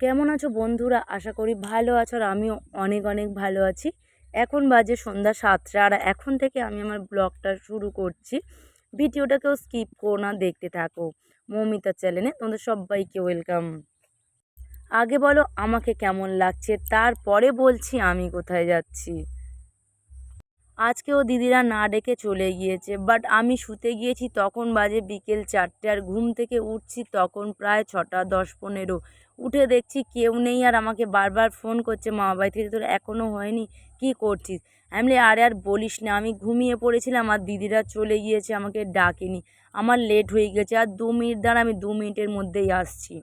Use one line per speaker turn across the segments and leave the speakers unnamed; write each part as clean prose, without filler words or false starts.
কেমন আছো বন্ধুরা? আশা করি ভালো আছো আর আমিও অনেক অনেক ভালো আছি। এখন বাজে সন্ধ্যা ৭টা আর এখন থেকে আমি আমার ব্লগটা শুরু করছি। ভিডিওটা কেউ স্কিপ করো না, দেখতে থাকো। মৌমিতার চ্যানেলে তোমাদের সবাইকে ওয়েলকাম। আগে বলো আমাকে কেমন লাগছে, তারপরে বলছি আমি কোথায় যাচ্ছি। আজকেও দিদিরা না ডেকে চলে গিয়েছে, বাট আমি শুতে গিয়েছি তখন বাজে বিকেল 4টে আর ঘুম থেকে উঠছি তখন প্রায় 6:10-15। উঠে দেখছি কেউ নেই আর আমাকে বারবার ফোন করছে মামা বাড়ি থেকে, তোর এখনও হয়নি, কি করছিস? আমি বলি আরে আর বলিস না, আমি ঘুমিয়ে পড়েছিলাম আর দিদিরা চলে গিয়েছে, আমাকে ডাকেনি, আমার লেট হয়ে গেছে, আর 2 মিনিট দ্বারা আমি 2 মিনিটের মধ্যেই আসছি।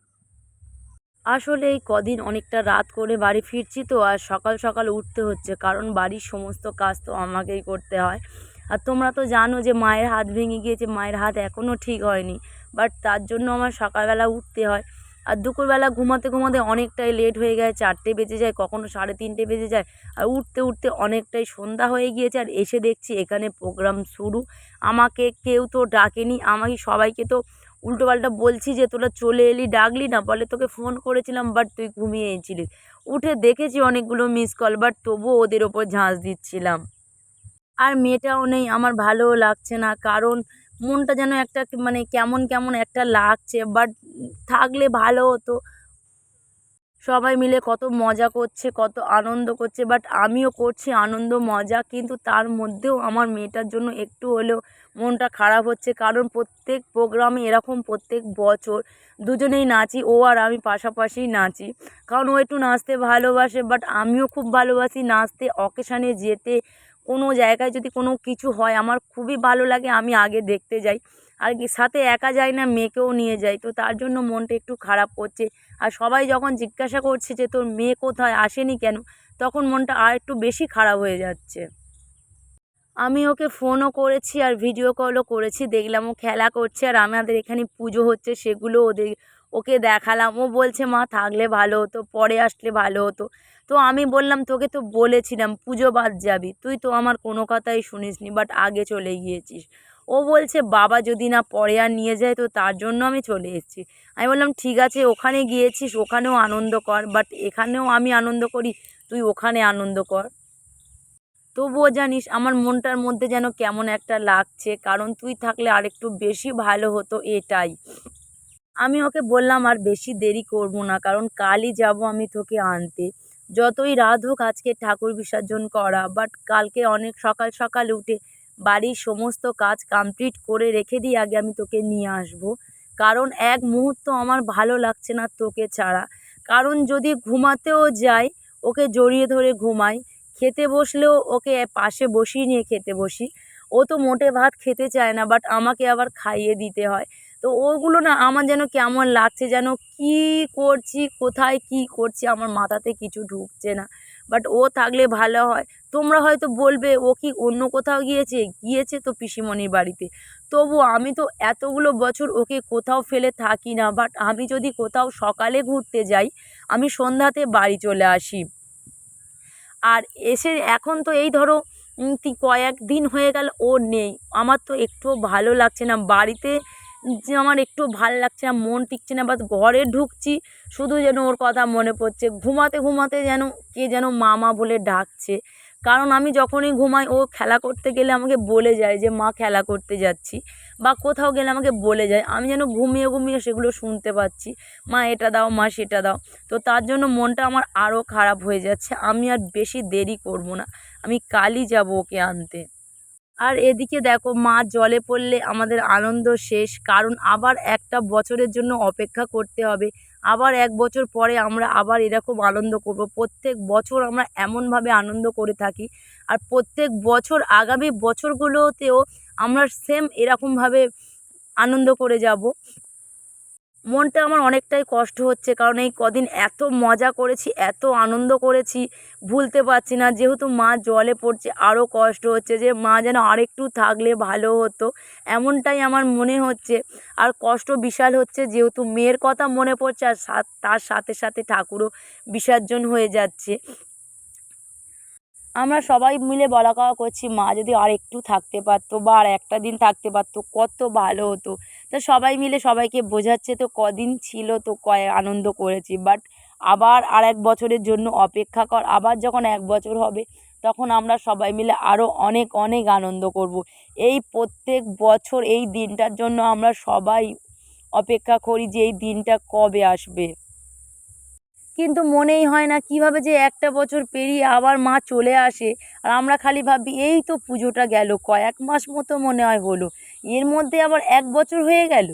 আসলে এই কদিন অনেকটা রাত করে বাড়ি ফিরছি তো, আর সকাল সকাল উঠতে হচ্ছে কারণ বাড়ির সমস্ত কাজ তো আমাকেই করতে হয়। আর তোমরা তো জানো যে মায়ের হাত ভেঙে গিয়েছে, মায়ের হাত এখনও ঠিক হয়নি, বাট তার জন্য আমার সকালবেলা উঠতে হয়। আর দুপুরবেলা ঘুমাতে ঘুমাতে অনেকটাই লেট হয়ে যায়, 4টে বেজে যায়, কখনো 3:30 বেজে যায়। আর উঠতে উঠতে অনেকটাই সন্ধ্যা হয়ে গিয়েছে আর এসে দেখছি এখানে প্রোগ্রাম শুরু। আমাকে কেউ তো ডাকেনি, আমি সবাইকে তো উল্টোপাল্টা বলছি যে তোরা চলে এলি, ডাকলি না, বলে তোকে ফোন করেছিলাম বাট তুই ঘুমিয়েছিলিস। উঠে দেখেছি অনেকগুলো মিস কল, বাট তবুও ওদের ওপর ঝাঁজ দিচ্ছিলাম। আর মেয়েটাও নেই, আমার ভালোও লাগছে না, কারণ মনটা যেন একটা মানে কেমন কেমন একটা লাগছে, বাট থাকলে ভালো হতো। সবাই মিলে কত মজা করছে, কত আনন্দ করছে, বাট আমিও করছি আনন্দ মজা, কিন্তু তার মধ্যেও আমার মেয়েটার জন্য একটু হলেও মনটা খারাপ হচ্ছে, কারণ প্রত্যেক প্রোগ্রামে এরকম প্রত্যেক বছর দুজনেই নাচি, ও আর আমি পাশাপাশি নাচি, কারণ ও একটু নাচতে ভালোবাসে, বাট আমিও খুব ভালোবাসি নাচতে, অকেশানে যেতে, কোনো জায়গায় যদি কোনো কিছু হয় আমার খুবই ভালো লাগে, আমি আগে দেখতে যাই। আর কি সাথে একা যাই না, মেয়েকেও নিয়ে যাই, তো তার জন্য মনটা একটু খারাপ করছে। আর সবাই যখন জিজ্ঞাসা করছে যে তোর মেয়ে কোথায়, আসেনি কেন, তখন মনটা আর একটু বেশি খারাপ হয়ে যাচ্ছে। আমি ওকে ফোনও করেছি আর ভিডিও কলও করেছি, দেখলাম ও খেলা করছে আর আমাদের এখানে পুজো হচ্ছে সেগুলো ওকে দেখালাম। ও বলছে মা থাকলে ভালো হতো, পরে আসলে ভালো হতো। তো আমি বললাম তোকে তো বলেছিলাম পুজো বাদ যাবি, তুই তো আমার কোনো কথাই শুনিসনি, বাট আগে চলে গিয়েছিস। ও বলছে বাবা যদি না পরে আর নিয়ে যায়, তো তার জন্য আমি চলে এসেছি। আমি বললাম ঠিক আছে, ওখানে গিয়েছিস ওখানেও আনন্দ কর, বাট এখানেও আমি আনন্দ করি, তুই ওখানে আনন্দ কর। তবুও জানিস আমার মনটার মধ্যে যেন কেমন একটা লাগছে, কারণ তুই থাকলে আরেকটু বেশি ভালো হতো, এটাই। আমি ওকে বললাম আর বেশি দেরি করব না, কারণ কালই যাব আমি তোকে আনতে। যতই রাত হোক আজকে ঠাকুর বিসর্জন করা, বাট কালকে অনেক সকাল সকাল উঠে বাড়ির সমস্ত কাজ কমপ্লিট করে রেখে দিয়ে আগে আমি তোকে নিয়ে আসব, কারণ এক মুহূর্ত আমার ভালো লাগছে না তোকে ছাড়া। কারণ যদি ঘুমাতেও যাই ওকে জড়িয়ে ধরে ঘুমাই, খেতে বসলেও ওকে পাশে বসিয়ে নিয়ে খেতে বসি। ও তো মোটে ভাত খেতে চায় না, বাট আমাকে আবার খাইয়ে দিতে হয়। তো ওগুলো না আমার যেন কেমন লাগছে, যেন কি করছি, কোথায় কি করছি আমার মাথাতে কিছু ঢুকছে না, বাট ও থাকলে ভালো হয়। তোমরা হয়তো বলবে ও কি অন্য কোথাও গিয়েছে, গিয়েছে তো পিসিমণির বাড়িতে, তবু আমি তো এতগুলো বছর ওকে কোথাও ফেলে থাকি না, বাট আমি যদি কোথাও সকালে ঘুরতে যাই আমি সন্ধ্যাতে বাড়ি চলে আসি। আর এসে এখন তো এই ধরো কয়েকদিন হয়ে গেল ও নেই, আমার তো একটুও ভালো লাগছে না বাড়িতে, যে আমার একটু ভাল লাগছে না, মন টিকছে না, বাস ঘরে ঢুকছি শুধু যেন ওর কথা মনে পড়ছে, ঘুমাতে ঘুমাতে যেন কে যেন মামা বলে ডাকছে। কারণ আমি যখনই ঘুমাই ও খেলা করতে গেলে আমাকে বলে যায় যে মা খেলা করতে যাচ্ছি, বা কোথাও গেলে আমাকে বলে যায়, আমি যেন ঘুমিয়ে ঘুমিয়ে সেগুলো শুনতে পাচ্ছি, মা এটা দাও, মা সেটা দাও। তো তার জন্য মনটা আমার আরও খারাপ হয়ে যাচ্ছে, আমি আর বেশি দেরি করব না, আমি কালই যাব ওকে আনতে। আর এদিকে দেখো মা জলে পড়লে আমাদের আনন্দ শেষ, কারণ আবার একটা বছরের জন্য অপেক্ষা করতে হবে, আবার 1 বছর পরে আমরা আবার এরকম আনন্দ করব। প্রত্যেক বছর আমরা এমনভাবে আনন্দ করে থাকি, আর প্রত্যেক বছর আগামী বছরগুলোতেও আমরা সেম এরকমভাবে আনন্দ করে যাব। মনটা আমার অনেকটাই কষ্ট হচ্ছে, কারণ এই কদিন এত মজা করেছি, এত আনন্দ করেছি, ভুলতে পারছি না। যেহেতু মা জলে পড়ছে আরও কষ্ট হচ্ছে, যে মা যেন আরেকটু থাকলে ভালো হতো, এমনটাই আমার মনে হচ্ছে। আর কষ্ট বিশাল হচ্ছে, যেহেতু মেয়ের কথা মনে পড়ছে আর তার সাথে সাথে ঠাকুরও বিসর্জন হয়ে যাচ্ছে। আমরা সবাই মিলে বলা কওয়া করছি মা যদি আর একটু থাকতে পারতো বা আর একটা দিন থাকতে পারতো কত ভালো হতো। তো সবাই মিলে সবাইকে বোঝাচ্ছে তো কদিন ছিল তো আনন্দ করেছি, বাট আবার আর এক বছরের জন্য অপেক্ষা কর, আবার যখন 1 বছর হবে তখন আমরা সবাই মিলে আরও অনেক অনেক আনন্দ করব। এই প্রত্যেক বছর এই দিনটার জন্য আমরা সবাই অপেক্ষা করি যে এই দিনটা কবে আসবে, কিন্তু মনেই হয় না কীভাবে যে একটা বছর পেরিয়ে আবার মা চলে আসে। আর আমরা খালি ভাবি এই তো পুজোটা গেল, কয়েক মাস মতো মনে হয় হলো, এর মধ্যে আবার 1 বছর হয়ে গেল,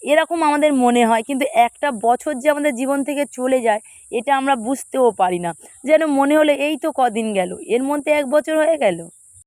এরকম আমাদের মনে হয়। কিন্তু একটা বছর যে আমাদের জীবন থেকে চলে যায় এটা আমরা বুঝতেও পারি না, যেন মনে হলো এই তো কদিন গেল, এর মধ্যে 1 বছর হয়ে গেল।